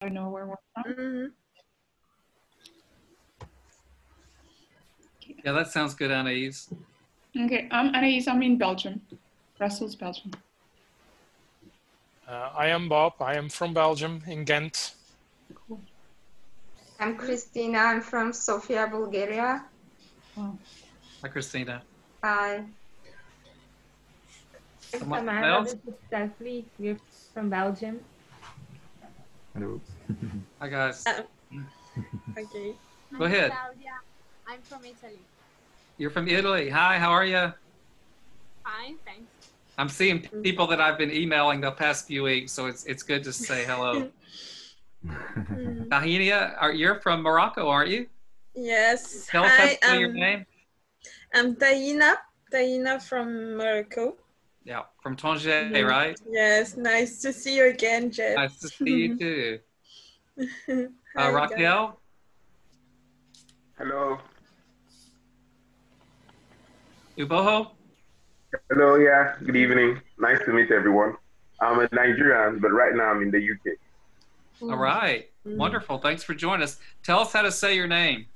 know where we're from. Mm-hmm. Yeah, that sounds good, Anaïs. Okay, I'm Anaïs. I'm in Belgium, Brussels, Belgium. I am Bob. I am from Belgium, in Ghent. Cool. I'm Christina. I'm from Sofia, Bulgaria. Wow. Hi, Christina. Hi. Someone Tamara, else? this is Stephanie. We're from Belgium. Hello. Hi, guys. Okay. Go ahead. Claudia. I'm from Italy. You're from Italy. Hi, how are you? Fine, thanks. I'm seeing people that I've been emailing the past few weeks, so it's good to say hello. Tahinia, you're from Morocco, aren't you? Yes. Tell us how to say your name. I'm Taina from Morocco. Yeah, from Tanger, right? Yes, nice to see you again, Jeff. Nice to see you too. Hi, Raquel? Hello. Uboho? Hello, yeah, good evening. Nice to meet everyone. I'm a Nigerian, but right now I'm in the UK. All right. Wonderful. Thanks for joining us. Tell us how to say your name.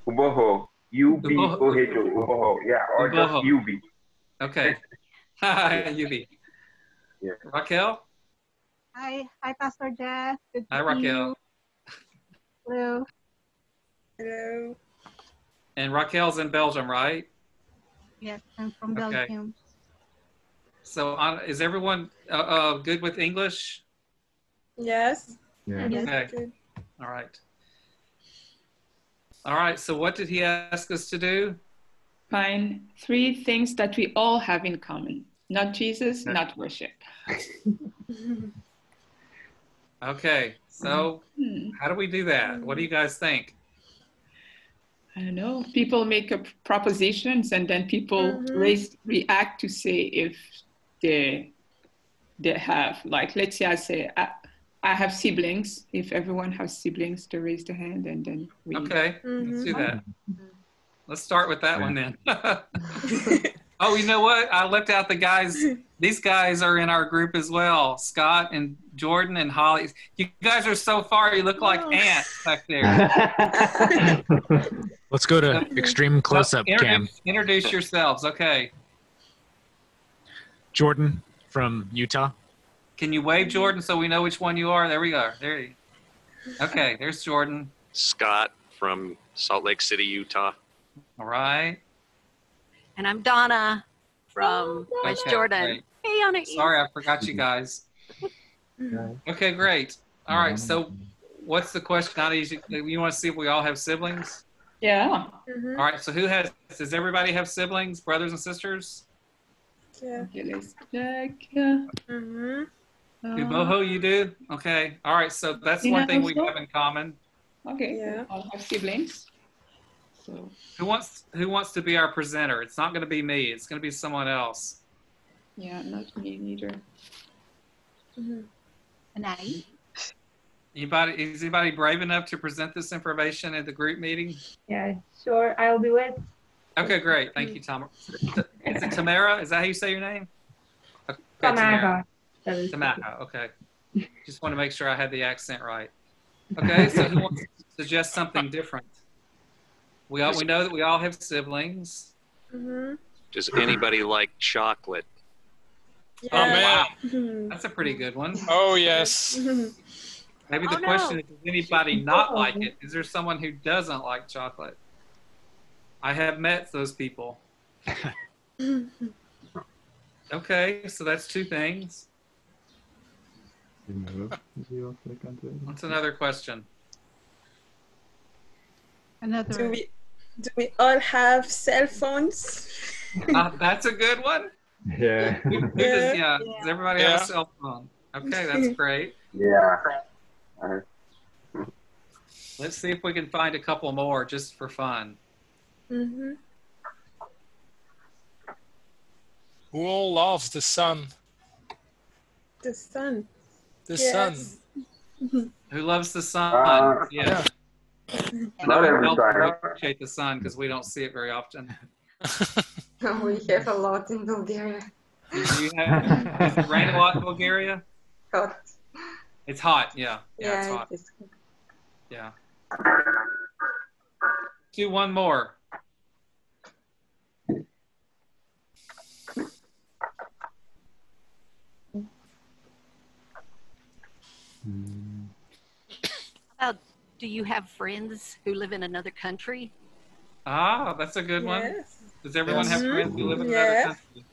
Uboho. U-B-O-H-O. Uboho. Yeah, or Uboho. just U-B. Okay. Hi, Yubi. Yeah. Raquel? Hi, Pastor Jeff. Good to Hi, see Raquel. you. Hello. Hello. And Raquel's in Belgium, right? Yes, I'm from Okay. Belgium. So is everyone good with English? Yes. Yeah. Yes. Okay. Good. All right. All right. So what did he ask us to do? Find 3 things that we all have in common. Not Jesus, not worship. Okay. So how do we do that? What do you guys think? I don't know. People make up propositions and then people react to say if they have, like, let's say I say, I have siblings. If everyone has siblings, to raise their hand and then we. Okay. Let's do that. Let's start with that one then. Oh, you know what? I left out the guys. These guys are in our group as well. Scott and Jordan and Holly. You guys are so far. You look like ants back there. Let's go to extreme close-up cam. Introduce yourselves. Okay. Jordan from Utah. Can you wave, Jordan, so we know which one you are? There we go. There you go. Okay, there's Jordan. Scott from Salt Lake City, Utah. All right. And I'm Donna from West Jordan. Great. Hey, Anna. Sorry, I forgot you guys. Okay, great. All right, so what's the question? You want to see if we all have siblings? Yeah. All right, so does everybody have siblings, brothers and sisters? Yeah. Okay, let's check. Uboho, you do? Okay. All right, so that's one thing we have in common. Okay, Yeah. all have siblings. So Who wants to be our presenter? It's not going to be me. It's going to be someone else. yeah, not me neither. And I? Is anybody brave enough to present this information at the group meeting? Yeah, sure. I'll do it. Okay, great. Thank you, Tom. Is it Tamara? Is that how you say your name? Okay, Tamara. That is Tamara. Okay. Just want to make sure I had the accent right. Okay, so who wants to suggest something different? We know that we all have siblings. Does anybody like chocolate? Oh, wow. That's a pretty good one. Oh, yes. Maybe the question is, does anybody not like it? Is there someone who doesn't like chocolate? I have met those people. Okay, so that's 2 things. What's another question? Do we all have cell phones? That's a good one. Yeah. Does everybody have a cell phone? Okay, that's great. Yeah. Let's see if we can find a couple more just for fun. Who all loves the sun? The sun. The sun. Who loves the sun? Yeah. Not every We time. appreciate the sun because we don't see it very often. We have a lot in Bulgaria. Does it rain a lot in Bulgaria? Hot. It's hot. Yeah. Yeah, it's Yeah, hot. it is. Yeah. Do one more. Do you have friends who live in another country? Ah, that's a good one. Yes. Does everyone have Mhm. friends who live in Yeah. another country?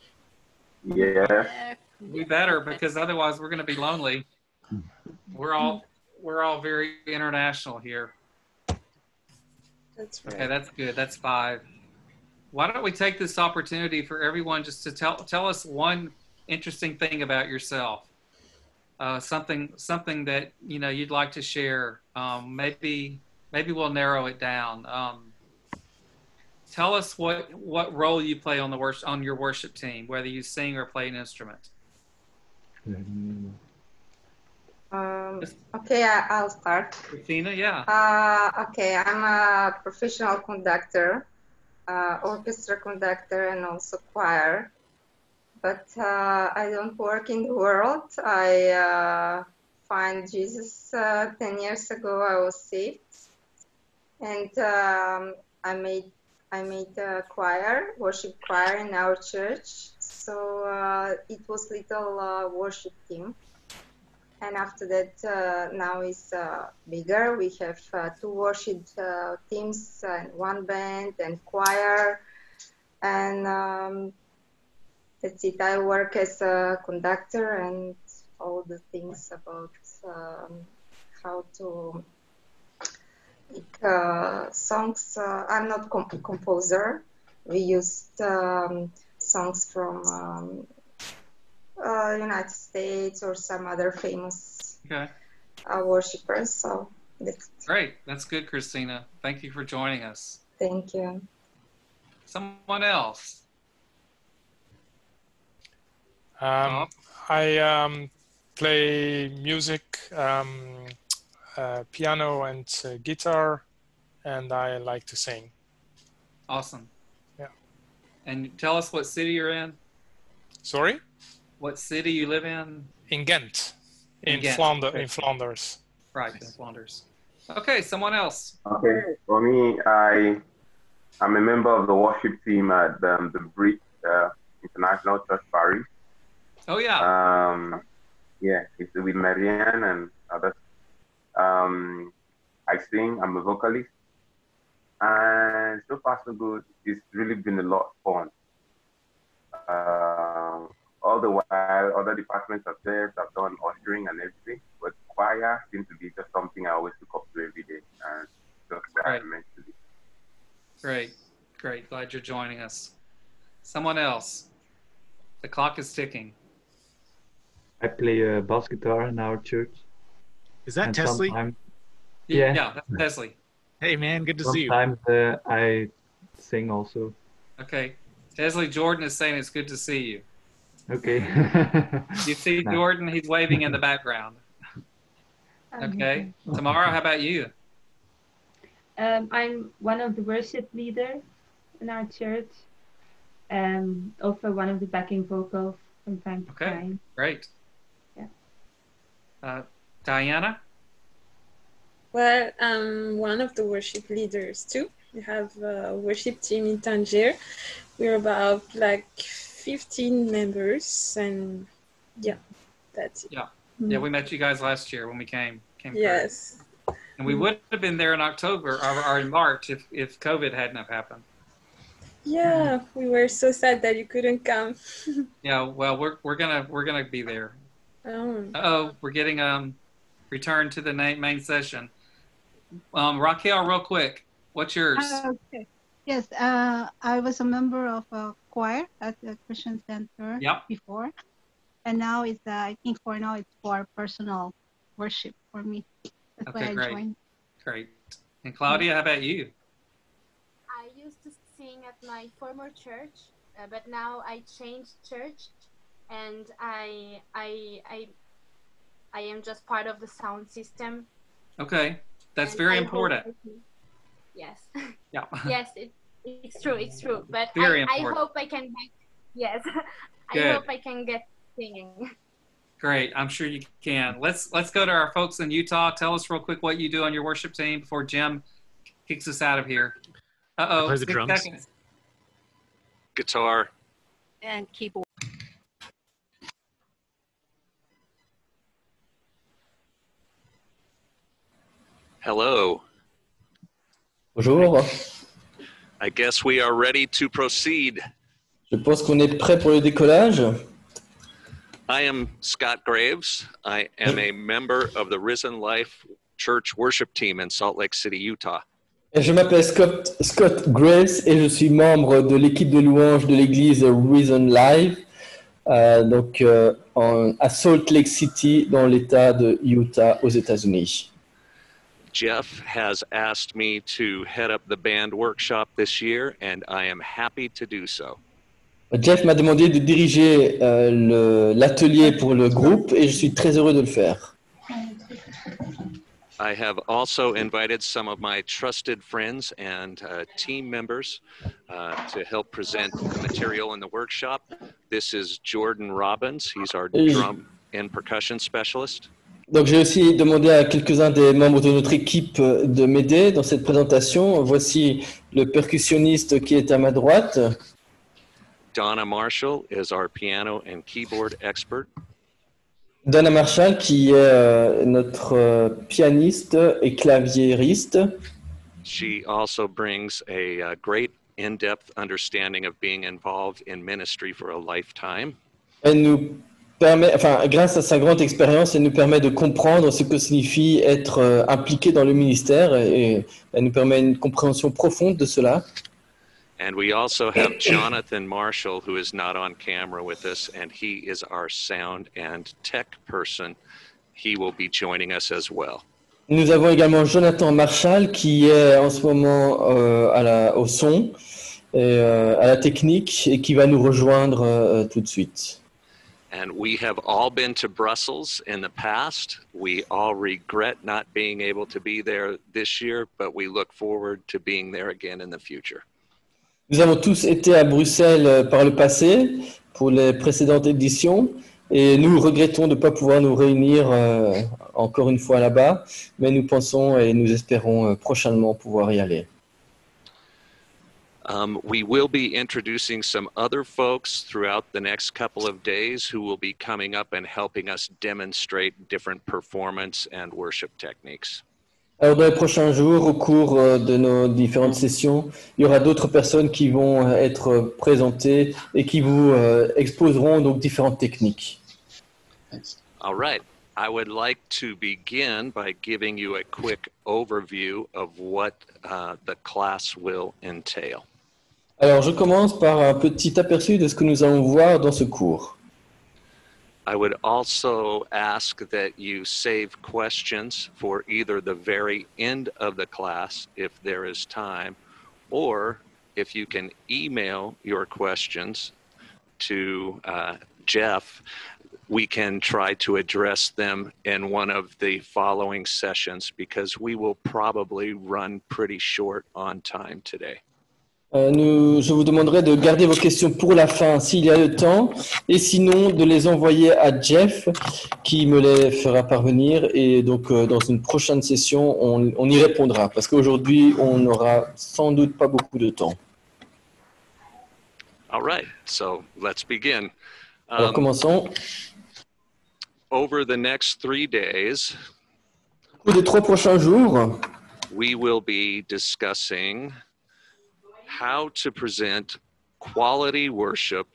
Yeah. We better, because otherwise we're going to be lonely. We're all very international here. That's right. Okay, that's good. That's 5. Why don't we take this opportunity for everyone just to tell us one interesting thing about yourself, something that you'd like to share. Maybe we'll narrow it down. Tell us what role you play on your worship team, whether you sing or play an instrument. Okay, I'll start. Christina, yeah. Okay, I'm a professional conductor, orchestra conductor, and also choir. But I don't work in the world. I find Jesus 10 years ago. I was saved, and I made a choir, worship choir in our church. So it was little worship team. And after that, now it's bigger. We have 2 worship teams, and 1 band and choir. And that's it. I work as a conductor and all the things about how to make songs. I'm not composer. We used songs from United States or some other famous worshippers. So that's great. That's good, Christina. Thank you for joining us. Thank you. Someone else. I play music, piano and guitar, and I like to sing. Awesome. Yeah. And tell us what city you're in. Sorry? What city you live in? In Ghent, in Ghent. Flanders. Okay. In Flanders. Right, in Flanders. Okay, someone else. Okay, for me, I'm a member of the worship team at the Brit International Church Paris. Oh yeah. Yeah, it's with Marianne and others. I sing. I'm a vocalist, and so far so good. It's really been a lot of fun. All the while, other departments have served. I've done ushering and everything, but choir seems to be just something I always look up to every day, and just where I'm meant to be. Great. Glad you're joining us. Someone else. The clock is ticking. I play bass guitar in our church. Is that Tesley? Yeah, that's Tesley. Hey man, good to see you. Sometimes I sing also. Okay. Tesley, Jordan is saying it's good to see you. Okay. You see Jordan, he's waving in the background. Okay. Tamara, how about you? I'm one of the worship leaders in our church, and also one of the backing vocals from time to time. Great. Yeah. Diana? Well, I'm one of the worship leaders too. We have a worship team in Tangier. We're about like 15 members, and yeah, that's it. Yeah, we met you guys last year when we came. Yes. Through. And we would have been there in October or in March if COVID hadn't have happened. Yeah, we were so sad that you couldn't come. Yeah, well, we're gonna be there. Oh. We're getting returned to the main session. Raquel, real quick, what's yours? Okay. Yes, I was a member of a choir at the Christian Center before, and now it's I think for now it's for personal worship for me. That's why I joined. Great. And Claudia, how about you? I used to sing at my former church, but now I changed church, and I am just part of the sound system. Okay, that's very important. Yes. Yeah. Yes, it's true. But I hope I can. Yes. I Good. hope I can get singing. Great. I'm sure you can. Let's go to our folks in Utah. Tell us real quick what you do on your worship team before Jim kicks us out of here. Uh-oh. Play the drums. Seconds. Guitar. And keyboard. Hello. Bonjour. I guess we are ready to proceed. Je pense qu'on est prêt pour le décollage. I am Scott Graves. I am a member of the Risen Life Church worship team in Salt Lake City, Utah. Je m'appelle Scott Graves et je suis membre de l'équipe de louanges de l'église Risen Life, à Salt Lake City, dans l'État de Utah, aux États-Unis. Jeff has asked me to head up the band workshop this year, and I am happy to do so. Jeff m'a demandé de diriger l'atelier pour le groupe et je suis très heureux de le faire. I have also invited some of my trusted friends and team members to help present the material in the workshop. This is Jordan Robbins. He's our drum and percussion specialist. Donc j'ai aussi demandé à quelques-uns des membres de notre équipe de m'aider dans cette présentation. Voici le percussionniste qui est à ma droite. Donna Marshall is our piano and keyboard expert. Donna Marshall qui est notre pianiste et claviériste. She also brings a great in-depth understanding of being involved in ministry for a lifetime. Elle nous permet, grâce à sa grande expérience, elle nous permet de comprendre ce que signifie être impliqué dans le ministère et elle nous permet une compréhension profonde de cela. And we also have Jonathan Marshall, who is not on camera with us, and he is our sound and tech person. He will be joining us as well. Nous avons également Jonathan Marshall qui est en ce moment au son et à la technique et qui va nous rejoindre tout de suite. And we have all been to Brussels in the past. We all regret not being able to be there this year, but we look forward to being there again in the future. Nous avons tous été à Bruxelles par le passé pour les précédentes éditions et nous regrettons de ne pas pouvoir nous réunir encore une fois là-bas, mais nous pensons et nous espérons prochainement pouvoir y aller. We will be introducing some other folks throughout the next couple of days who will be coming up and helping us demonstrate different performance and worship techniques. Alors dans les prochains jours, au cours de nos différentes sessions, il y aura d'autres personnes qui vont être présentées et qui vous exposeront donc différentes techniques. All right. I would like to begin by giving you a quick overview of what the class will entail. Alors je commence par un petit aperçu de ce que nous allons voir dans ce cours. I would also ask that you save questions for either the very end of the class, if there is time, or if you can email your questions to Jeff, we can try to address them in one of the following sessions because we will probably run pretty short on time today. Je vous demanderai de garder vos questions pour la fin s'il y a le temps et sinon de les envoyer à Jeff qui me les fera parvenir et donc dans une prochaine session on y répondra parce qu'aujourd'hui on n'aura sans doute pas beaucoup de temps. All right, so let's begin. Alors commençons. Over the next 3 days, au cours des 3 prochains jours, we will be discussing how to present quality worship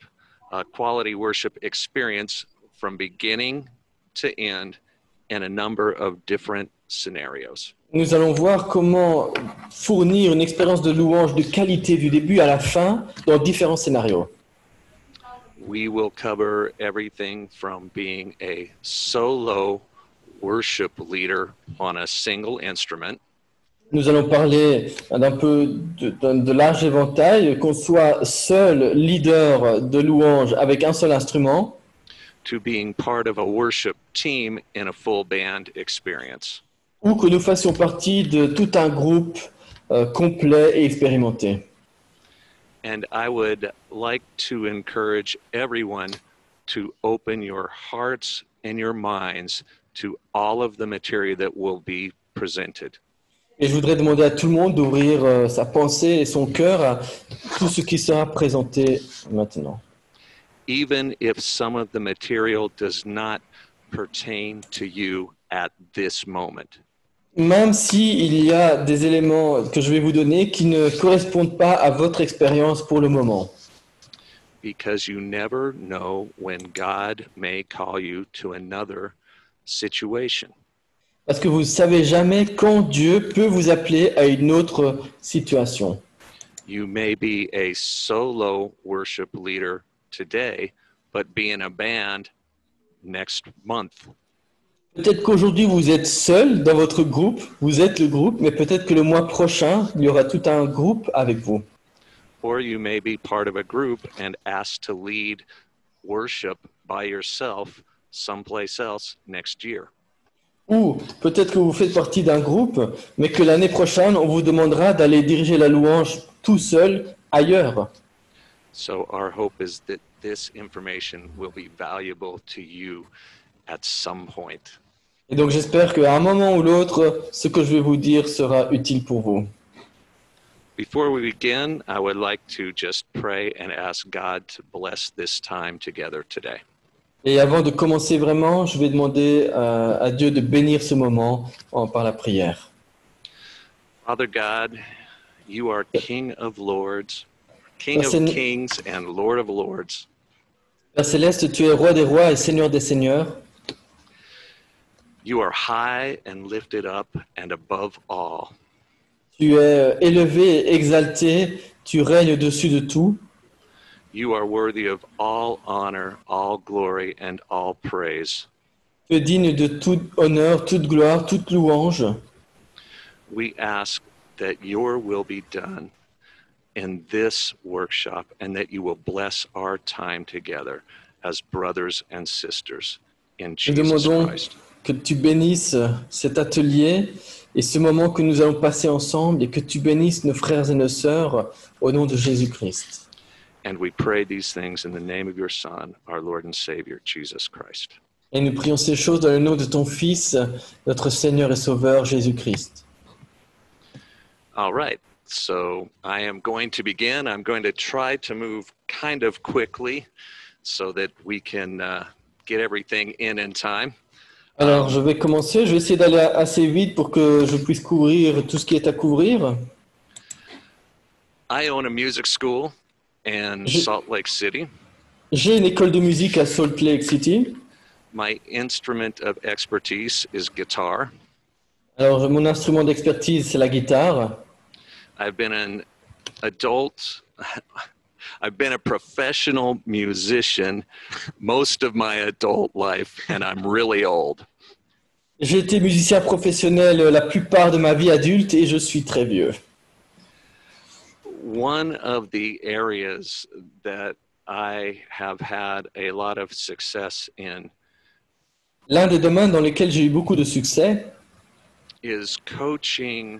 experience from beginning to end in a number of different scenarios. Nous allons voir comment fournir une expérience de louange de qualité du début à la fin dans différents scénarios. We will cover everything from being a solo worship leader on a single instrument. Nous allons parler d'un peu de large éventail, qu'on soit seul leader de louange avec un seul instrument, to being part of a worship team in a full band experience. Ou que nous fassions partie de tout un groupe complet et expérimenté. And I would like to encourage everyone to open your hearts and your minds to all of the material that will be presented. Et je voudrais demander à tout le monde d'ouvrir sa pensée et son cœur à tout ce qui sera présenté maintenant. Even if some of the material does not pertain to you at this moment. Même s'il y a des éléments que je vais vous donner qui ne correspondent pas à votre expérience pour le moment. Because you never know when God may call you to another situation. Parce que vous ne savez jamais quand Dieu peut vous appeler à une autre situation. You may be a solo worship leader today, but be in a band next month. Peut-être qu'aujourd'hui vous êtes seul dans votre groupe, vous êtes le groupe, mais peut-être que le mois prochain, il y aura tout un groupe avec vous. Or you may be part of a group and asked to lead worship by yourself someplace else next year. Ou peut-être que vous faites partie d'un groupe, mais que l'année prochaine, on vous demandera d'aller diriger la louange tout seul ailleurs. So our hope is that this information will be valuable to you at some point. Et donc j'espère qu'à un moment ou l'autre, ce que je vais vous dire sera utile pour vous. Before we begin, I would like to just pray and ask God to bless this time together today. Et avant de commencer vraiment, je vais demander à Dieu de bénir ce moment par la prière. Father God, you are King of Lords, King of Kings and Lord of Lords. Père Céleste, tu es roi des rois et Seigneur des seigneurs. You are high and lifted up and above all. Tu es élevé et exalté, tu règnes au-dessus de tout. You are worthy of all honor, all glory, and all praise. Tu es digne de tout honneur, toute gloire, toute louange. We ask that your will be done in this workshop and that you will bless our time together as brothers and sisters in Jesus Christ. Que tu bénisses cet atelier et ce moment que nous allons passer ensemble et que tu bénisses nos frères et nos sœurs au nom de Jésus-Christ. And we pray these things in the name of your Son, our Lord and Savior, Jesus Christ. Et nous prions ces choses dans le nom de ton Fils, notre Seigneur et Sauveur, Jésus-Christ. All right, so I am going to begin. I'm going to try to move kind of quickly so that we can get everything in time. Alors, je vais commencer. Je vais essayer d'aller assez vite pour que je puisse couvrir tout ce qui est à couvrir. I own a music school in Salt Lake City. J'ai une école de musique à Salt Lake City. My instrument of expertise is guitar. Alors, mon instrument d'expertise, c'est la guitare. I've been a professional musician most of my adult life, and I'm really old. J'ai été musicien professionnel la plupart de ma vie adulte et je suis très vieux. One of the areas that I have had a lot of success in L'un des domaines dans lesquels j'ai eu beaucoup de succès is coaching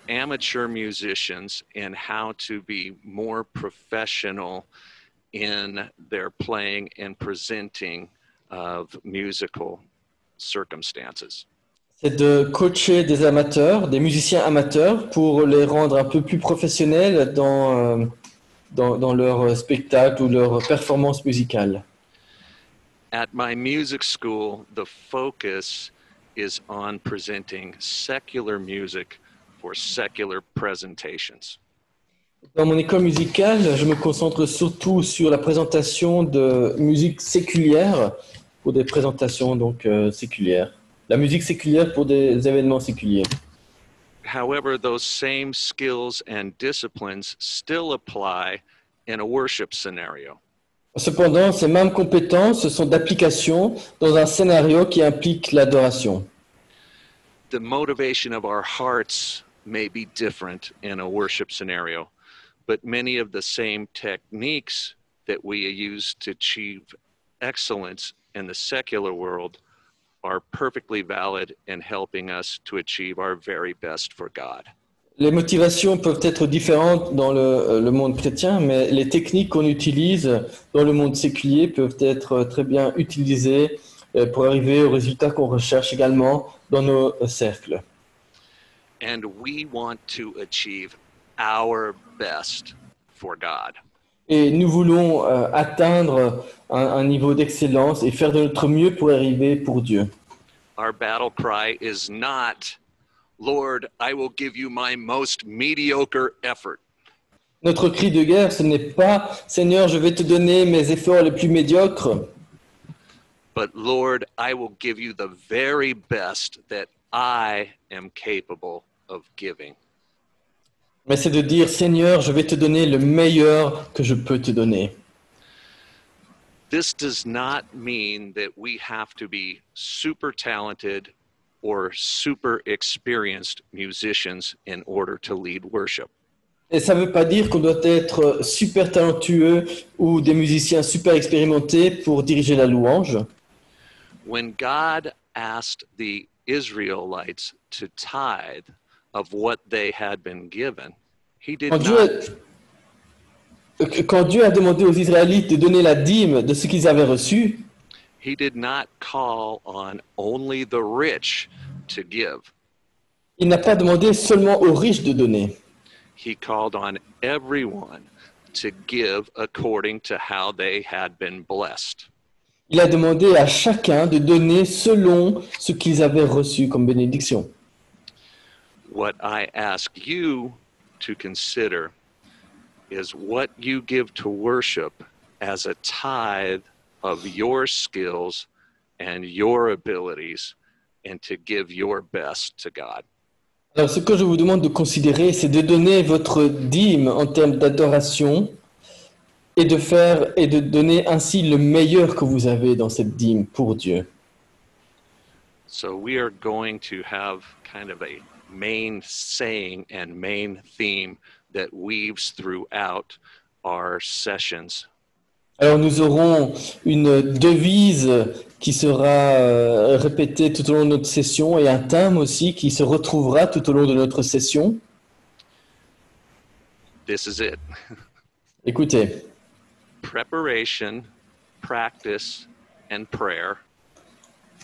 amateur musicians in how to be more professional in their playing and presenting of musical circumstances. C'est de coacher des amateurs, des musiciens amateurs, pour les rendre un peu plus professionnels dans leur spectacle ou leur performance musicale. At my music school, the focus is on presenting secular music for secular presentations. Dans mon école musicale, je me concentre surtout sur la présentation de musique séculière pour des présentations donc séculières. La musique séculière pour des événements séculiers. However, those same skills and disciplines still apply in a worship scenario. Cependant, ces mêmes compétences sont d'application dans un scénario qui implique l'adoration. The motivation of our hearts may be different in a worship scenario, but many of the same techniques that we use to achieve excellence in the secular world are perfectly valid in helping us to achieve our very best for God. Les motivations peuvent être différentes dans le monde chrétien, mais les techniques qu'on utilise dans le monde séculier peuvent être très bien utilisées pour arriver au résultat qu'on recherche également dans nos cercles. And we want to achieve our best for God. Et nous voulons atteindre un niveau d'excellence et faire de notre mieux pour arriver pour Dieu. Our battle cry is not, Lord, I will give you my most mediocre effort. Notre cri de guerre, ce n'est pas, Seigneur, je vais te donner mes efforts les plus médiocres. But Lord, I will give you the very best that I am capable of giving. Mais c'est de dire, Seigneur, je vais te donner le meilleur que je peux te donner. This does not mean that we have to be super talented or super experienced musicians in order to lead worship. Et ça ne veut pas dire qu'on doit être super talentueux ou des musiciens super expérimentés pour diriger la louange. When God asked the Israelites to tithe of what they had been given, he did Quand Dieu a demandé aux Israélites de donner la dîme de ce qu'ils avaient reçu, he did not call on only the rich to give. Il n'a pas demandé seulement aux riches de donner. He called on everyone to give according to how they had been blessed. Il a demandé à chacun de donner selon ce qu'ils avaient reçu comme bénédiction. What I ask you to consider is what you give to worship as a tithe of your skills and your abilities and to give your best to God. Alors, ce que je vous demande de considérer, c'est de donner votre dîme en termes d'adoration et de donner ainsi le meilleur que vous avez dans cette dîme pour Dieu. So we are going to have kind of a main saying and main theme that weaves throughout our sessions. Alors nous aurons une devise qui sera répétée tout au long de notre session et un thème aussi qui se retrouvera tout au long de notre session. This is it. Écoutez. Preparation, practice, and prayer.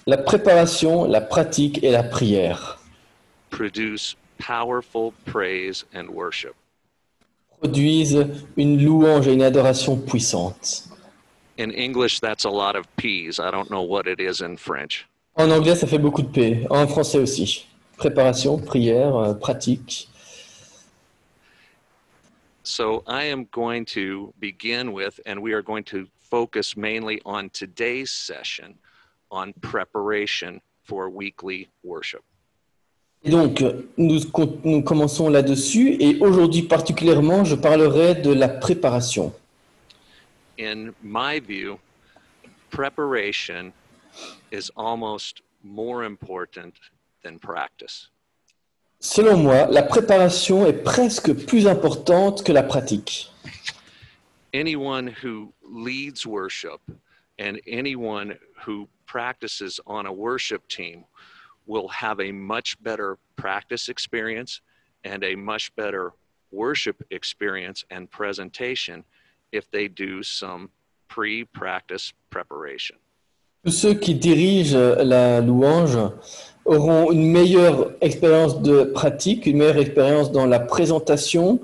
La préparation, la pratique et la prière produce powerful praise and worship. Produisent une louange et une adoration puissante. In English, that's a lot of P's. I don't know what it is in French. En anglais, ça fait beaucoup de P. En français aussi. Préparation, prière, pratique. So I am going to begin with, and we are going to focus mainly on today's session on preparation for weekly worship. Et donc, nous commençons là-dessus, et aujourd'hui particulièrement, je parlerai de la préparation. In my view, preparation is almost more important than practice. Selon moi, la préparation est presque plus importante que la pratique. Anyone who leads worship and anyone who practices on a worship team will have a much better practice experience and a much better worship experience and presentation if they do some pre-practice preparation. Tous ceux qui dirigent la louange auront une meilleure expérience de pratique, une meilleure expérience dans la présentation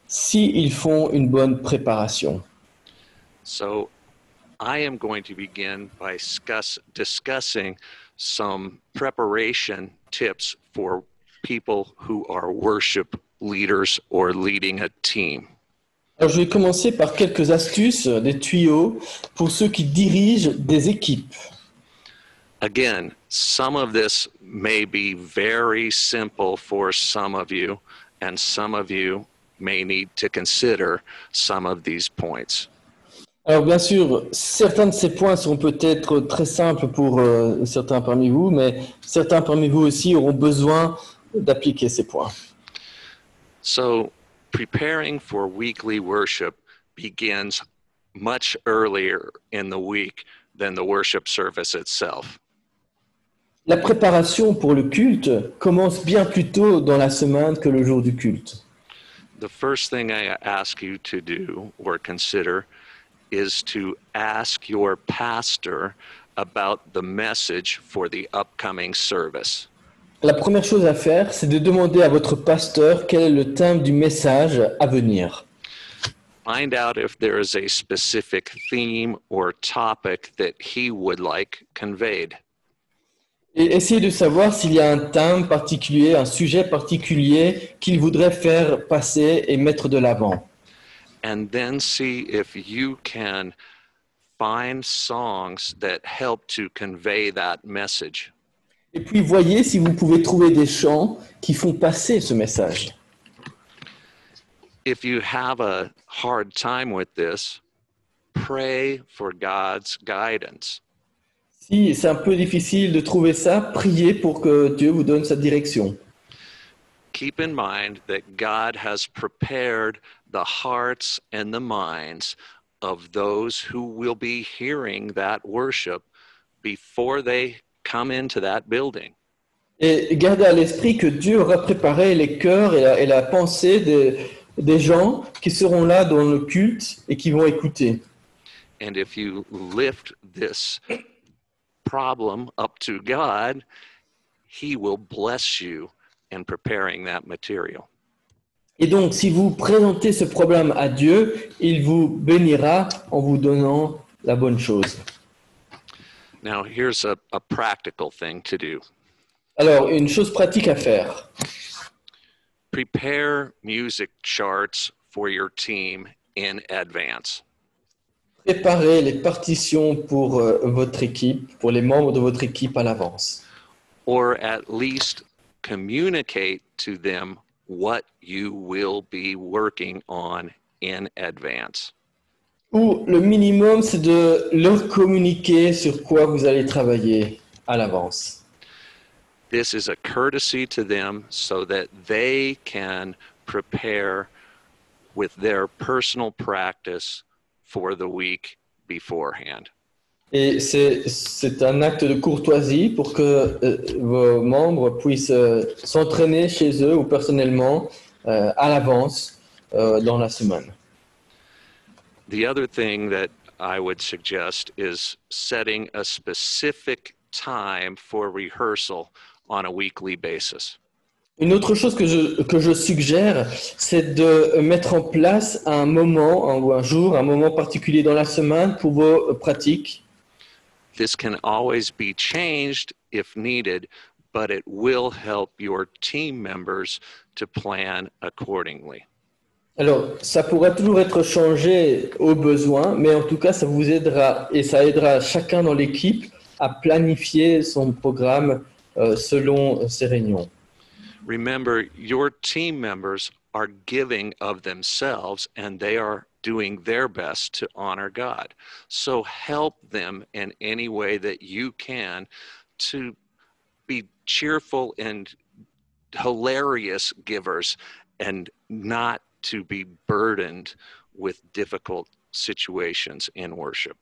s'ils font une bonne préparation. So I am going to begin by discussing some preparation tips for people who are worship leaders or leading a team. Alors, je vais commencer par quelques astuces, des tuyaux pour ceux qui dirigent des équipes. Again, some of this may be very simple for some of you, and some of you may need to consider some of these points. Alors bien sûr, certains de ces points seront peut-être très simples pour certains parmi vous, mais certains parmi vous aussi auront besoin d'appliquer ces points. So, preparing for weekly worship begins much earlier in the week than the worship service itself. La préparation pour le culte commence bien plus tôt dans la semaine que le jour du culte. The first thing I ask you to do or consider is to ask your pastor about the message for the upcoming service. La première chose à faire, c'est de demander à votre pasteur quel est le thème du message à venir. Find out if there is a specific theme or topic that he would like conveyed. Et essayez de savoir s'il y a un thème particulier, un sujet particulier qu'il voudrait faire passer et mettre de l'avant. And then see if you can find songs that help to convey that message. Et puis voyez si vous pouvez trouver des chants qui font passer ce message. If you have a hard time with this, pray for God's guidance. Si c'est un peu difficile de trouver ça, priez pour que Dieu vous donne sa direction. Keep in mind that God has prepared the hearts and the minds of those who will be hearing that worship before they come into that building. Et gardez à l'esprit que Dieu aura préparé les cœurs et la pensée des gens qui seront là dans le culte et qui vont écouter. And if you lift this problem up to God, He will bless you in preparing that material. Et donc, si vous présentez ce problème à Dieu, il vous bénira en vous donnant la bonne chose. Now, here's a practical thing to do. Alors, une chose pratique à faire. Prepare music charts for your team in advance. Préparez les partitions pour votre équipe, pour les membres de votre équipe à l'avance. Or at least communicate to them what you will be working on in advance. Ou le minimum, c'est de leur communiquer sur quoi vous allez travailler à l'avance. This is a courtesy to them so that they can prepare with their personal practice for the week beforehand. Et c'est un acte de courtoisie pour que vos membres puissent s'entraîner chez eux ou personnellement à l'avance dans la semaine. The other thing that I would suggest is setting a specific time for rehearsal on a weekly basis. Une autre chose que je suggère, c'est de mettre en place un moment ou un jour, un moment particulier dans la semaine pour vos pratiques. This can always be changed if needed, but it will help your team members to plan accordingly. Alors, ça pourra toujours être changé au besoin, mais en tout cas, ça vous aidera et ça aidera chacun dans l'équipe à planifier son programme selon ses réunions. Remember, your team members are giving of themselves and they are doing their best to honor God. So help them in any way that you can to be cheerful and hilarious givers and not to be burdened with difficult situations in worship.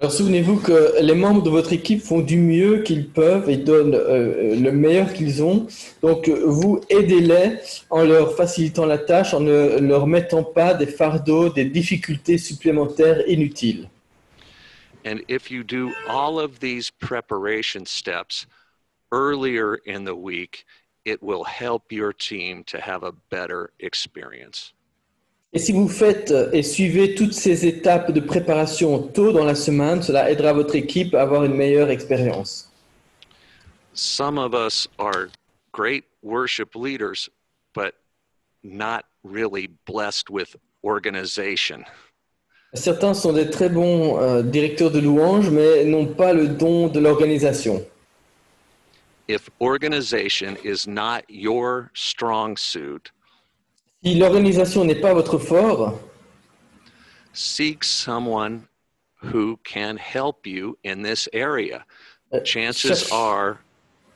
Alors souvenez-vous que les membres de votre équipe font du mieux qu'ils peuvent et donnent le meilleur qu'ils ont. Donc vous aidez-les en leur facilitant la tâche, en ne leur mettant pas des fardeaux, des difficultés supplémentaires inutiles. And if you do all of these preparation steps earlier in the week, it will help your team to have a better experience. Et si vous faites et suivez toutes ces étapes de préparation tôt dans la semaine, cela aidera votre équipe à avoir une meilleure expérience. Some of us are great worship leaders, but not really blessed with organization. Certains sont des très bons directeurs de louanges, mais n'ont pas le don de l'organisation. If organization is not your strong suit, si l'organisation n'est pas votre fort, seek someone who can help you in this area. Chances are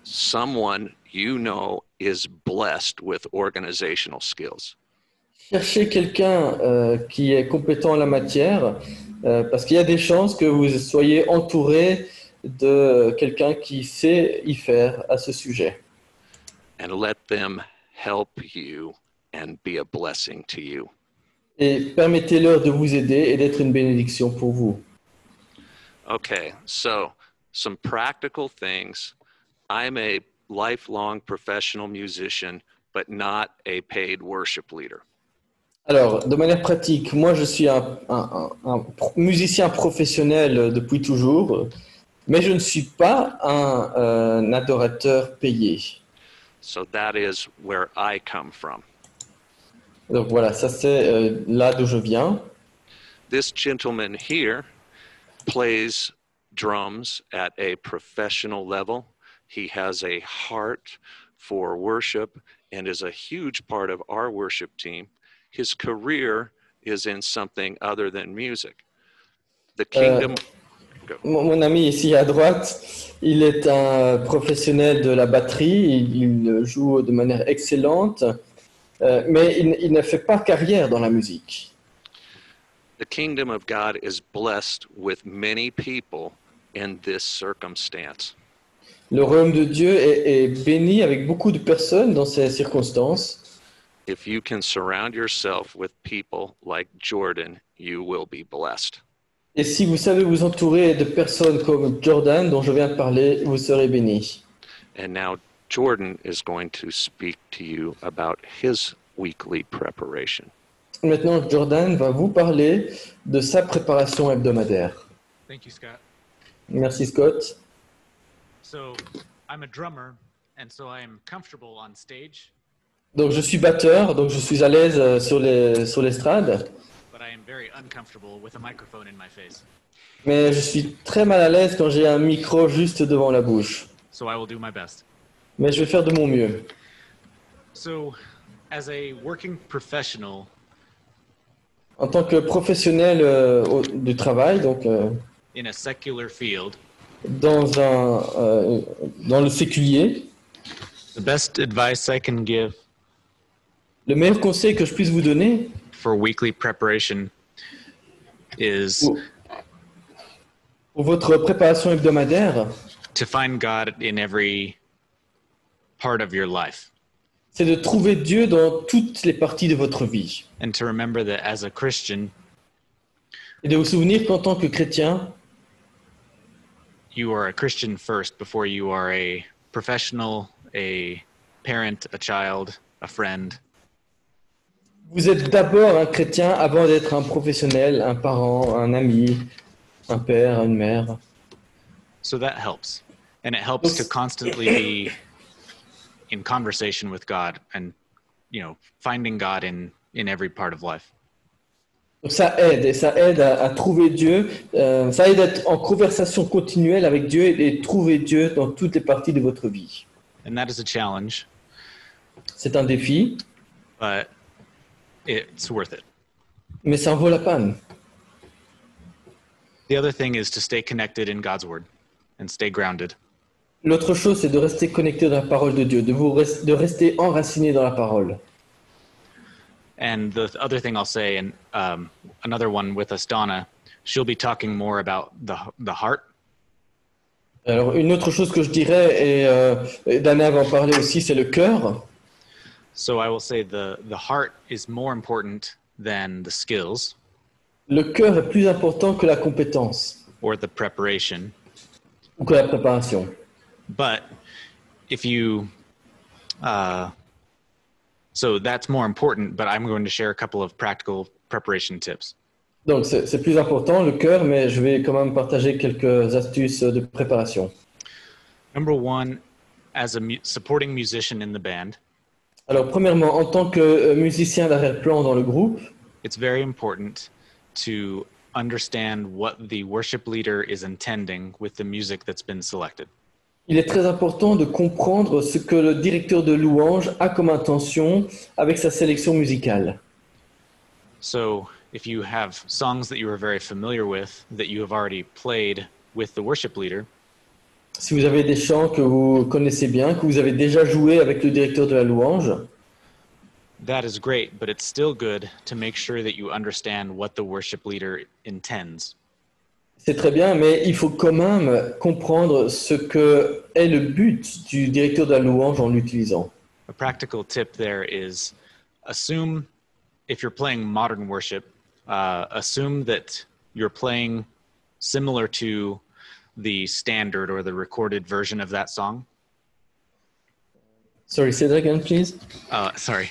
someone you know is blessed with organizational skills. Cherchez quelqu'un qui est compétent en la matière, parce qu'il y a des chances que vous soyez entouré de quelqu'un qui sait y faire à ce sujet. And let them help you and be a blessing to you. Et permettez-leur de vous aider et d'être une bénédiction pour vous. Okay, so some practical things. I'm a lifelong professional musician, but not a paid worship leader. Alors, de manière pratique, moi je suis un musicien professionnel depuis toujours, mais je ne suis pas un adorateur payé. So that is where I come from. Donc voilà, ça c'est là d'où je viens. This gentleman here plays drums at a professional level. He has a heart for worship and is a huge part of our worship team. His career is in something other than music. The kingdom. Mon ami ici à droite, il est un professionnel de la batterie, il joue de manière excellente, mais il ne fait pas carrière dans la musique. The kingdom of God is blessed with many people in this circumstance. Le royaume de Dieu est béni avec beaucoup de personnes dans ces circonstances. If you can surround yourself with people like Jordan, you will be blessed. Et si vous savez vous entourer de personnes comme Jordan, dont je viens de parler, vous serez bénis. And now Jordan is going to speak to you about his weekly preparation. Maintenant, Jordan va vous parler de sa préparation hebdomadaire. Thank you, Scott. Merci, Scott. So, I'm a drummer, and so I am comfortable on stage. Donc, je suis batteur, donc je suis à l'aise sur l'estrade. But I am very uncomfortable with a microphone in my face. Mais je suis très mal à l'aise quand j'ai un micro juste devant la bouche. So I will do my best. Mais je vais faire de mon mieux. So, as a working professional, en tant que professionnel du travail, donc in a secular field, dans le séculier, the best advice I can give le meilleur conseil que je puisse vous donner for weekly preparation is pour votre préparation hebdomadaire, to find God in every part of your life. C'est de trouver Dieu dans toutes les parties de votre vie. And to remember that as a Christian, et de vous souvenir qu'en tant que chrétien, you are a Christian first before you are a professional, a parent, a child, a friend. Vous êtes d'abord un chrétien avant d'être un professionnel, un parent, un ami, un père, une mère. So that helps. And it helps to constantly be in conversation with God and, finding God in every part of life. Donc ça aide à trouver Dieu, ça aide à être en conversation continuelle avec Dieu et trouver Dieu dans toutes les parties de votre vie. And that is a challenge. C'est un défi. But it's worth it. Mais ça en vaut la peine. The other thing is to stay connected in God's word and stay grounded. L'autre chose, c'est de rester connecté dans la parole de Dieu, de rester enraciné dans la parole. And the other thing I'll say, and another one with us, Donna, she'll be talking more about the heart. Alors, une autre chose que je dirais, et Dana va en parler aussi, c'est le cœur. So I will say the heart is more important than the skills. Le cœur est plus important que la compétence. Or the preparation. Ou que la préparation. But if you, so that's more important, but I'm going to share a couple of practical preparation tips. Donc c'est plus important le cœur, mais je vais quand même partager quelques astuces de préparation. Number one, as a supporting musician in the band. Alors premièrement, en tant que musicien d'arrière-plan dans le groupe, it's very important to understand what the worship leader is intending with the music that's been selected. Il est très important de comprendre ce que le directeur de louange a comme intention avec sa sélection musicale. So, if you have songs that you are very familiar with, that you have already played with the worship leader, si vous avez des chants que vous connaissez bien, que vous avez déjà joué avec le directeur de la louange, that is great, but it's still good to make sure that you understand what the worship leader intends. C'est très bien, mais il faut quand même comprendre ce que est le but du directeur de la louange en l'utilisant. A practical tip there is assume, if you're playing modern worship, assume that you're playing similar to the standard or the recorded version of that song. Sorry, say that again, please. Sorry.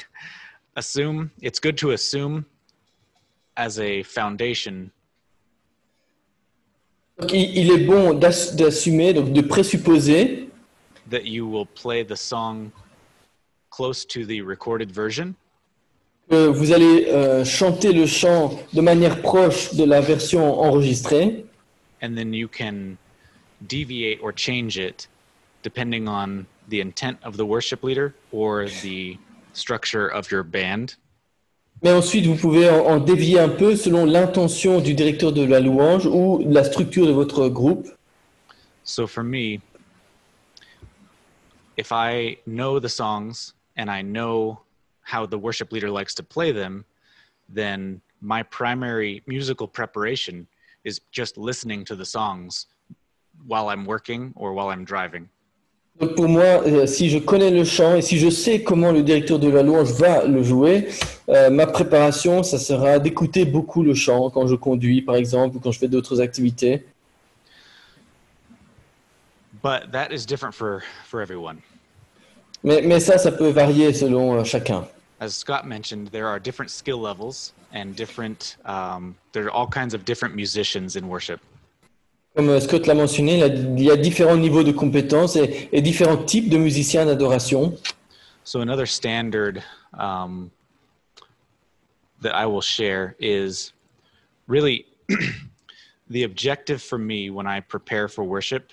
It's good to assume as a foundation. Donc, il est bon d'assumer, donc de présupposer that you will play the song close to the recorded version. Que vous allez chanter le chant de manière proche de la version enregistrée. And then you can deviate or change it depending on the intent of the worship leader or the structure of your band. Mais ensuite, vous pouvez en dévier un peu selon l'intention du directeur de la louange ou la structure de votre groupe. So for me, if I know the songs and I know how the worship leader likes to play them, then my primary musical preparation is just listening to the songs while I'm working or while I'm driving. Donc pour moi, si je connais le chant et si je sais comment le directeur de la louange va le jouer, ma préparation, ça sera d'écouter beaucoup le chant quand je conduis, par exemple, ou quand je fais d'autres activités. But that is different for everyone. Mais ça peut varier selon chacun. As Scott mentioned, there are different skill levels and different, there are all kinds of different musicians in worship. Comme Scott l'a mentionné, il y a différents niveaux de compétences et différents types de musiciens d'adoration. So another standard that I will share is really the objective for me when I prepare for worship.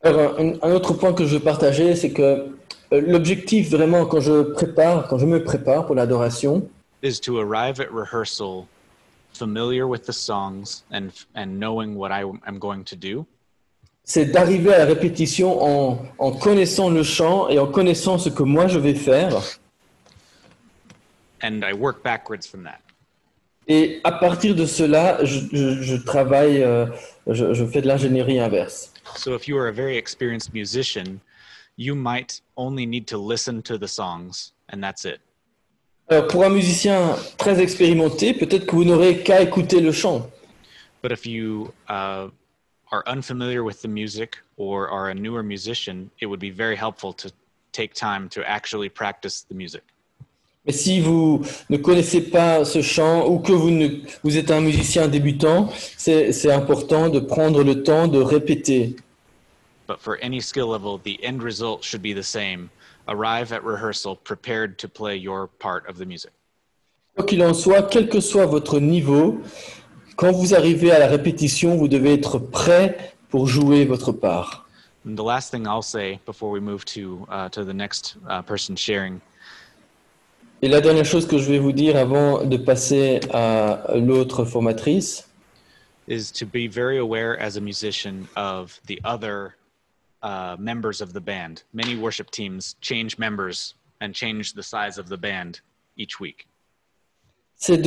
Alors, un autre point que je veux partager, c'est que l'objectif vraiment quand je me prépare pour l'adoration, is to arrive at rehearsal familiar with the songs and knowing what I'm going to do. C'est d'arriver à la répétition en connaissant le chant et en connaissant ce que moi je vais faire. And I work backwards from that. Et à partir de cela, je travaille, je fais de l'ingénierie inverse. So if you are a very experienced musician, you might only need to listen to the songs and that's it. Alors pour un musicien très expérimenté, peut-être que vous n'aurez qu'à écouter le chant. But if you are unfamiliar with the music or are a newer musician, it would be very helpful to take time to actually practice the music. Mais si vous ne connaissez pas ce chant ou que vous êtes un musicien débutant, c'est important de prendre le temps de répéter. But for any skill level, the end result should be the same. Arrive at rehearsal prepared to play your part of the music. Quoi qu'il en soit, quel que soit votre niveau, quand vous arrivez à la répétition, vous devez être prêt pour jouer votre part. And the last thing I'll say before we move to the next person sharing. Et la dernière chose que je vais vous dire avant de passer à l'autre formatrice, is to be very aware as a musician of the other members of the band. Many worship teams change members and change the size of the band each week. C'est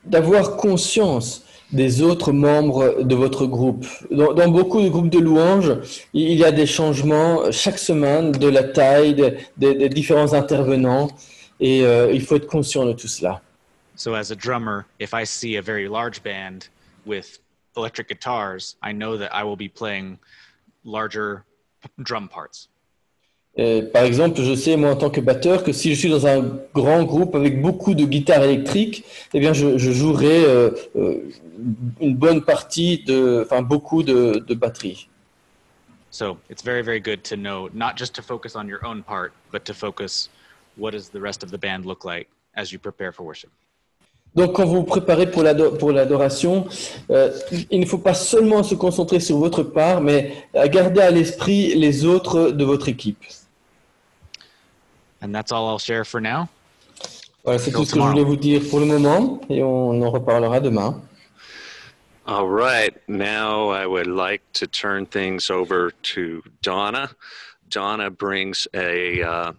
d'avoir conscience des autres membres de votre groupe. Dans beaucoup de groupes de louanges, il y a des changements chaque semaine de la taille des différents intervenants et il faut être conscient de tout cela. So as a drummer, if I see a very large band with electric guitars, I know that I will be playing larger drum parts. Par exemple, je sais, moi, en tant que batteur, que si je suis dans un grand groupe avec beaucoup de guitares électriques, eh bien, je jouerai une bonne partie beaucoup de batterie. So it's very, very good to know, not just to focus on your own part, but to focus what does the rest of the band look like as you prepare for worship. Donc, quand vous vous préparez pour l'adoration, il ne faut pas seulement se concentrer sur votre part, mais garder à l'esprit les autres de votre équipe. And that's all I'll share for now. Voilà, c'est tout ce que je voulais vous dire pour le moment, et on en reparlera demain. All right, now I would like to turn things over to Donna. Donna brings a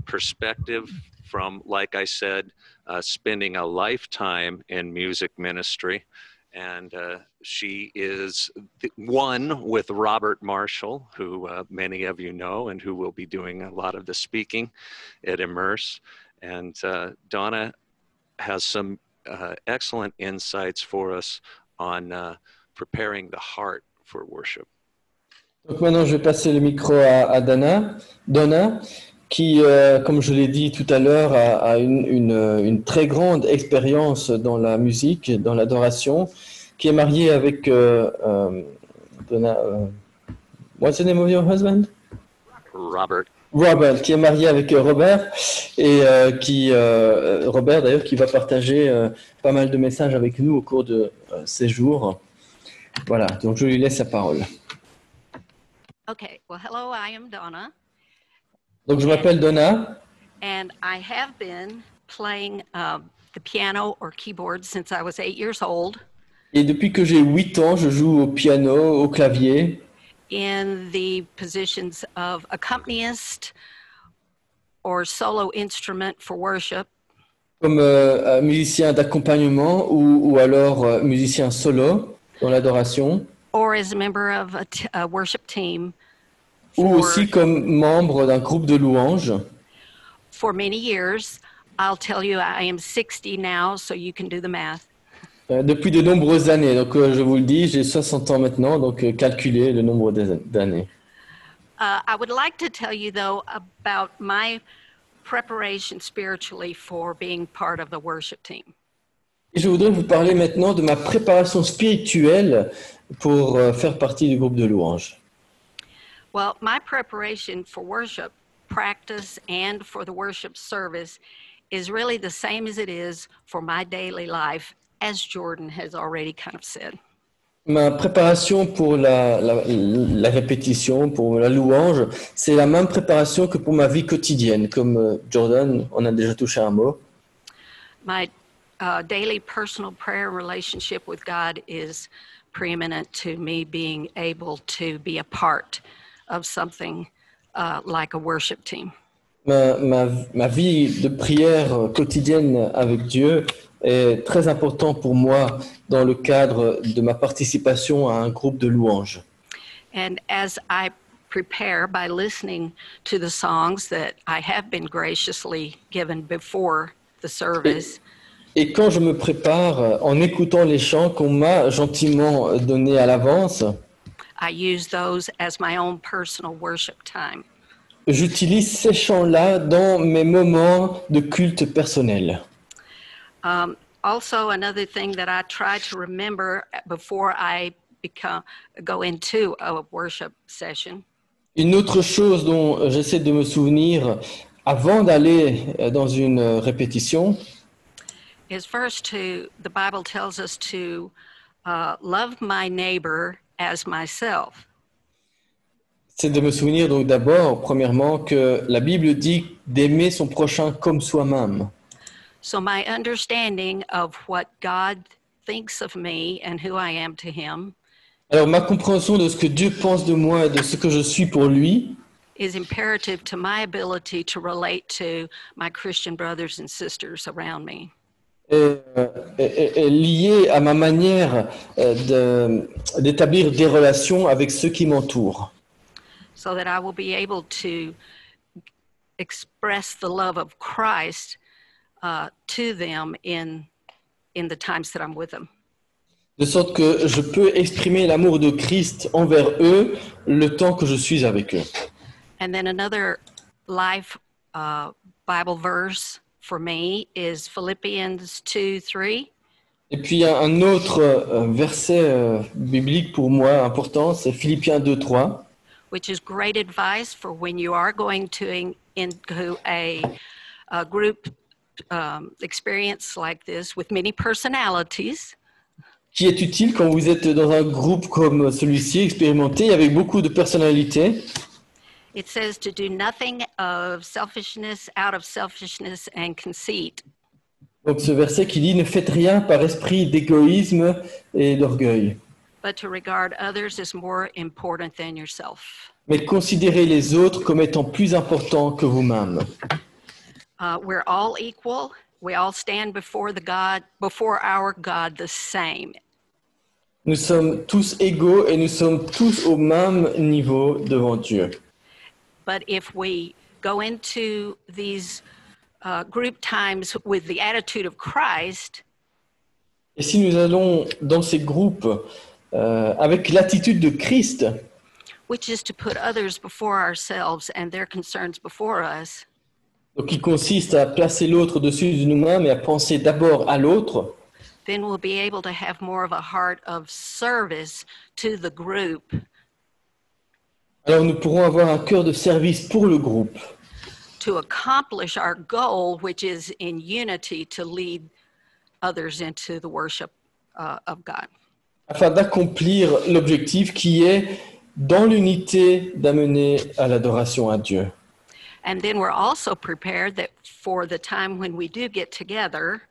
perspective from, like I said, spending a lifetime in music ministry. And she is one with Robert Marshall, who many of you know, and who will be doing a lot of the speaking at Immerse. And Donna has some excellent insights for us on preparing the heart for worship. Donc maintenant, je vais passer le micro à Donna, qui, comme je l'ai dit tout à l'heure, a une très grande expérience dans la musique, dans l'adoration, qui est mariée avec Donna. What's the name of your husband? Robert. Robert, qui est marié avec Robert, et Robert d'ailleurs qui va partager pas mal de messages avec nous au cours de ces jours. Voilà, donc je lui laisse la parole. Okay, well, hello, I am Donna. Donc je m'appelle Donna. And I have been playing the piano or keyboard since I was 8 years old. Et depuis que j'ai 8 ans, je joue au piano, au clavier. In the positions of accompanist or solo instrument for worship. Comme musicien d'accompagnement ou alors musicien solo dans l'adoration. Or as a member of a worship team. Ou aussi comme membre d'un groupe de louanges. For many years, I'll tell you, I am 60 now, so you can do the math. Depuis de nombreuses années, donc je vous le dis, j'ai 60 ans maintenant, donc calculez le nombre d'années. I would like to tell you though about my preparation spiritually for being part of the worship team. Et je voudrais vous parler maintenant de ma préparation spirituelle pour faire partie du groupe de louanges. Well, my preparation for worship practice and for the worship service is really the same as it is for my daily life, as Jordan has already kind of said. Ma préparation pour la répétition, pour la louange, c'est la même préparation que pour ma vie quotidienne, comme Jordan en a déjà touché un mot. My daily personal prayer relationship with God is preeminent to me being able to be a part of something like a worship team. Ma vie de prière quotidienne avec Dieu est très important pour moi dans le cadre de ma participation à un groupe de louanges. And as I prepare by listening to the songs that I have been graciously given before the service. Et quand je me prépare en écoutant les chants qu'on m'a gentiment donnés à l'avance, I use those as my own personal worship time. J'utilise ces chants-là dans mes moments de culte personnel. Also, another thing that I try to remember before I go into a worship session. Une autre chose dont j'essaie de me souvenir avant d'aller dans une répétition. Is first the Bible tells us to love my neighbor as myself. C'est de me souvenir donc d'abord, premièrement, que la Bible dit d'aimer son prochain comme soi-même. So my understanding of what God thinks of me and who I am to him. Alors ma compréhension de ce que Dieu pense de moi et de ce que je suis pour lui is imperative to my ability to relate to my Christian brothers and sisters around me. Est lié à ma manière d'établir des relations avec ceux qui m'entourent. So that I will be able to express the love of Christ to them in the times that I'm with them. De sorte que je peux exprimer l'amour de Christ envers eux le temps que je suis avec eux. And then another life Bible verse for me is Philippians 2:3. Et puis un autre verset biblique pour moi important, c'est Philippiens 2:3. Which is great advice for when you are going to into a group experience like this with many personalities. Qui est utile quand vous êtes dans un groupe comme celui-ci, expérimenté, avec beaucoup de personnalités. It says to do nothing of selfishness, out of selfishness and conceit. Donc ce verset qui dit « Ne faites rien par esprit d'égoïsme et d'orgueil. » But to regard others as more important than yourself. Mais considérez les autres comme étant plus importants que vous-même. We're all equal. We all stand before our God the same. Nous sommes tous égaux et nous sommes tous au même niveau devant Dieu. But if we go into these group times with the attitude of Christ, et si nous allons dans ces groupes avec l'attitude de Christ, which is to put others before ourselves and their concerns before us, donc qui consiste à placer l'autre dessus de nous-mêmes et à penser d'abord à l'autre, then we'll be able to have more of a heart of service to the group. alors nous pourrons avoir un cœur de service pour le groupe, To accomplish our goal, which is in unity to lead others into the worship of God. afin d'accomplir l'objectif qui est, dans l'unité, d'amener à l'adoration à Dieu. And then we're also prepared that for the time when we do get together,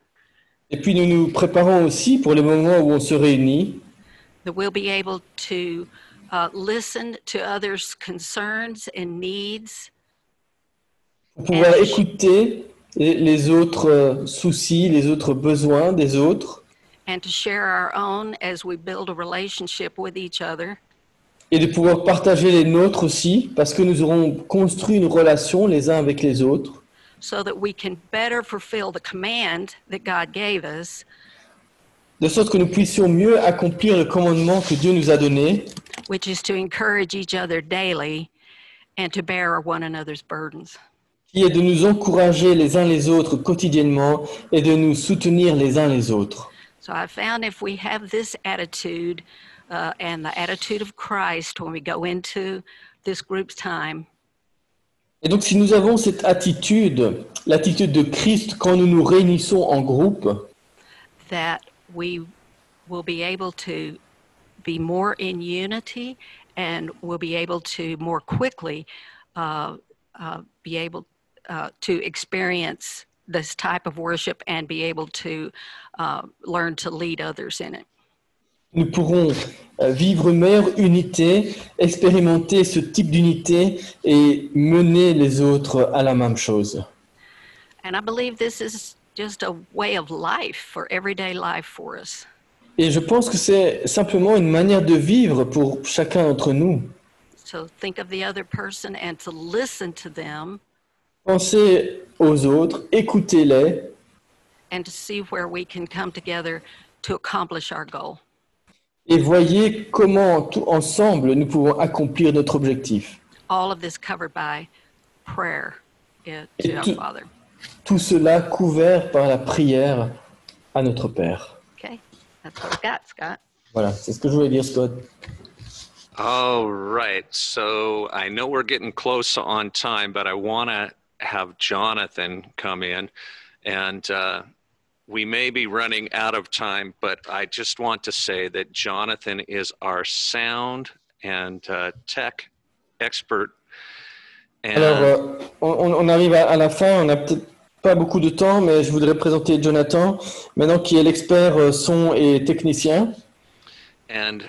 Et puis nous nous préparons aussi pour les moments où on se réunit, that we'll be able to listen to others' concerns and needs, pour pouvoir écouter les autres soucis, les autres besoins des autres, and to share our own as we build a relationship with each other. et de pouvoir partager les nôtres aussi, parce que nous aurons construit une relation les uns avec les autres, So that we can better fulfill the command that God gave us, de sorte que nous puissions mieux accomplir le commandement que Dieu nous a donné, which is to encourage each other daily and to bear one another's burdens. qui est de nous encourager les uns les autres quotidiennement et de nous soutenir les uns les autres. So I found if we have this attitude and the attitude of Christ when we go into this group's time, Et donc si nous avons cette attitude, l'attitude de Christ quand nous nous réunissons en groupe, that we will be able to be more in unity and we'll be able to more quickly be able to experience this type of worship and be able to learn to lead others in it. nous pourrons vivre une meilleure unité, expérimenter ce type d'unité et mener les autres à la même chose. And I believe this is just a way of life for everyday life for us. Et je pense que c'est simplement une manière de vivre pour chacun d'entre nous. So think of the other person and to listen to them Pensez aux autres, écoutez-les and to see where we can come together to accomplish our goal. et voyez comment tout ensemble nous pouvons accomplir notre objectif. All of this covered by prayer to our Father. Tout cela couvert par la prière à notre Père. Okay, that's what I've got, Scott. Voilà, c'est ce que je voulais dire, Scott. All right. So I know we're getting close on time, but I want to have Jonathan come in. And we may be running out of time, but I just want to say that Jonathan is our sound and tech expert. And Alors, on arrive à la fin, on n'a peut-être pas beaucoup de temps, mais je voudrais présenter Jonathan, maintenant qui est l'expert son et technicien. And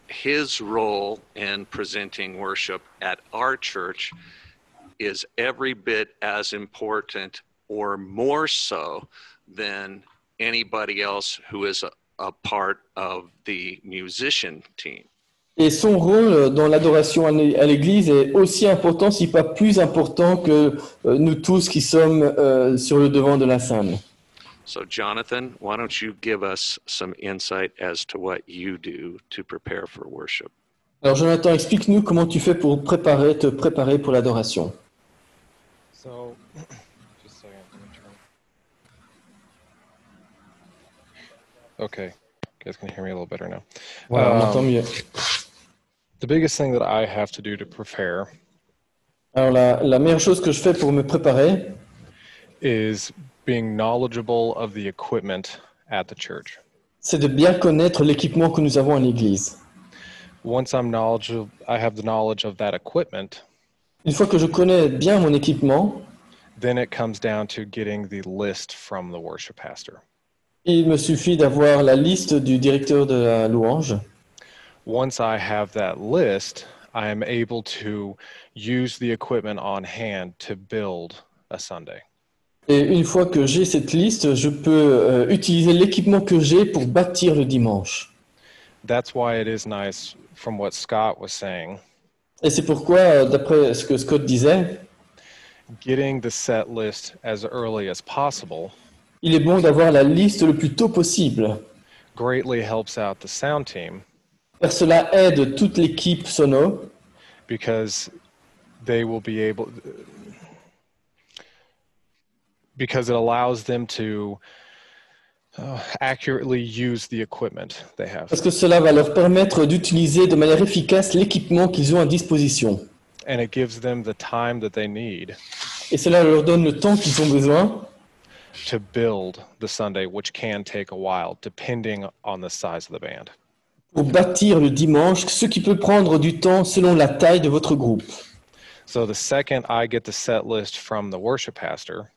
his role in presenting worship at our church is every bit as important or more so than anybody else who is a part of the musician team. Et son rôle dans l'adoration à l'église est aussi important, si pas plus important que nous tous qui sommes sur le devant de la scène. So Jonathan, why don't you give us some insight as to what you do to prepare for worship? Alors Jonathan, explique-nous comment tu fais pour te préparer pour l'adoration. So, just a second, let me turn. Okay, you guys can hear me a little better now. Voilà, on entend mieux. The biggest thing that I have to do to prepare Alors la meilleure chose que je fais pour me préparer is being knowledgeable of the equipment at the church. C'est de bien connaître l'équipement que nous avons à l'église. Once I have the knowledge of that equipment, Une fois que je connais bien mon équipement, then it comes down to getting the list from the worship pastor. il me suffit d'avoir la liste du directeur de la louange. Once I have that list, I am able to use the equipment on hand to build a Sunday. Et une fois que j'ai cette liste, je peux utiliser l'équipement que j'ai pour bâtir le dimanche. That's why it is nice, from what Scott was saying, Et c'est pourquoi, d'après ce que Scott disait, getting the set list as early as possible il est bon d'avoir la liste le plus tôt possible. greatly helps out the sound team. Car cela aide toute l'équipe Sono. Because they will be able, because it allows them to accurately use the equipment they have. Parce que cela va leur permettre d'utiliser de manière efficace l'équipement qu'ils ont à disposition. And it gives them the time that they need. Et cela leur donne le temps qu'ils ont besoin. To build the Sunday, which can take a while, depending on the size of the band. Pour bâtir le dimanche, ce qui peut prendre du temps selon la taille de votre groupe. So the second I get the set list from the worship pastor,